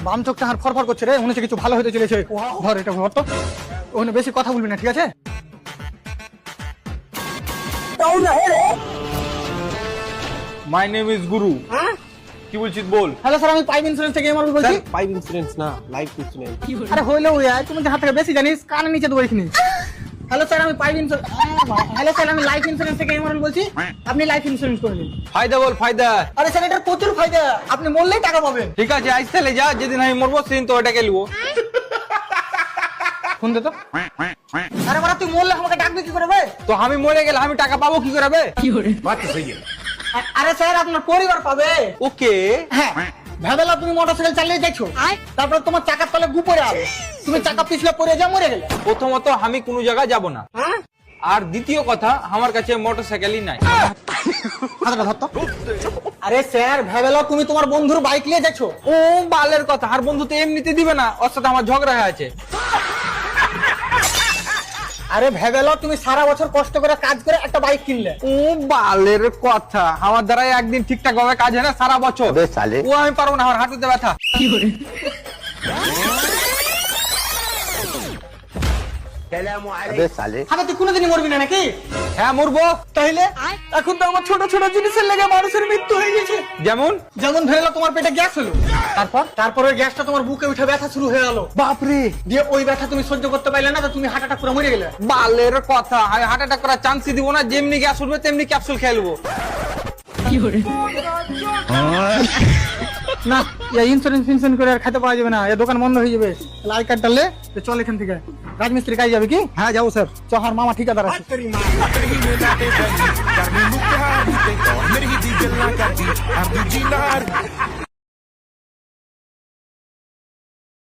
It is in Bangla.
বাম চোখটা হার ফরফর করছে রে, মনে হচ্ছে কিছু ভালো হতে চলেছে। ধর এটা ধর তো, ওখানে বেশি কথা বলবি না, ঠিক আছে? মাই নেম ইজ গুরু। কি বলছিস বল। হ্যালো স্যার, আমি পাইপ ইন্স্যুরেন্স থেকে এমআরবি বলছি। পাইপ ইন্স্যুরেন্স না, লাইফ ইন্স্যুরেন্স। আরে হইলো ইয়ার, তুমি যে হাত থেকে বেশি জানিস, কানে নিচে দেবো এখানে। হ্যালো স্যার, আমি পাইপ ইন্স্যুরেন্স, হ্যালো স্যার, আমি লাইফ ইন্স্যুরেন্স থেকে এমআরবি বলছি। আপনি লাইফ ইন্স্যুরেন্স করে নিন। ফায়দা বল ফায়দা। আরে স্যার, এটার প্রচুর ফায়দা, আপনি মরলেই টাকা পাবেন। ঠিক আছে আজ তাহলে যা, যেদিন আমি মরবো সেদিন তো ওটাকে নিবো। ফোন দে তো। আরে বাড়া, তুই মরলে আমাকে ডাকবি কি করে বে? তো আমি মরে গেলে আমি টাকা পাবো কি করে বে? আরে স্যার, আপনার পরিবার পাবে। ওকে। হ্যাঁ, ভেবেলা তুমি মোটরসাইকেল চালিয়ে যাচ্ছো, তারপর তোমার চাকার তলে গু পড়ে আলো, তুমি চাকা পিছলে পড়ে যা মরে গেলে। প্রথমত আমি কোনো জায়গায় যাব না, আর দ্বিতীয় কথা আমার কাছে মোটরসাইকেলই নাই। হাতটা ধর তো। আরে স্যার, ভেবেলা তুমি তোমার বন্ধুর বাইক নিয়ে যাচ্ছো। ও বালের কথা, আর বন্ধু তো এমনিতে দিবে না, ওর সাথে আমার ঝগড়া হয়ে আছে। আরে ভেবেলা তুমি সারা বছর কষ্ট করে কাজ করে একটা বাইক কিনলে। ও বালের কথা, আমার দ্বারা একদিন ঠিকঠাক ভাবে কাজ হয় না সারা বছর। ও আমি পারবো না, আমার হাঁটুতে ব্যথা। আরে তুই কোনোদিনই মরবি না নাকি? হ্যাঁ মরবো। তাইলে এখন তো আমার ছোট ছোট জিনিসের লেগে মানুষের মৃত্যু হয়ে গেছে। যেমন যেমন ধরে নাও তোমার পেটে গ্যাস হলো, তারপর ওই গ্যাসটা তোমার বুকে উঠে ব্যথা শুরু হয়ে গেল। বাপরে, দিয়ে ওই ব্যথা তুমি সহ্য করতে পারলে না, তো তুমি হার্ট অ্যাটাক করে মরে গেলে। বালের কথা, আমি হার্ট অ্যাটাক করার চান্সই দিব না। যেমনি গ্যাস উঠবে তেমনি ক্যাপসুল খেয়ে নেবো। না, ইন্স্যুরেন্স ফিন্সুরেন্স করে আর খেতে পাওয়া যাবে না, এ দোকান বন্ধ হয়ে যাবে। লাই কার্ড ডাললে চল এখান থেকে। রাজমিস্ত্রি কাজ যাবে কি? হ্যাঁ যাবো স্যার। চহার মামা ঠিকাদার আছে। मेरी ही दी गल्ला करदी, अब दूजी नार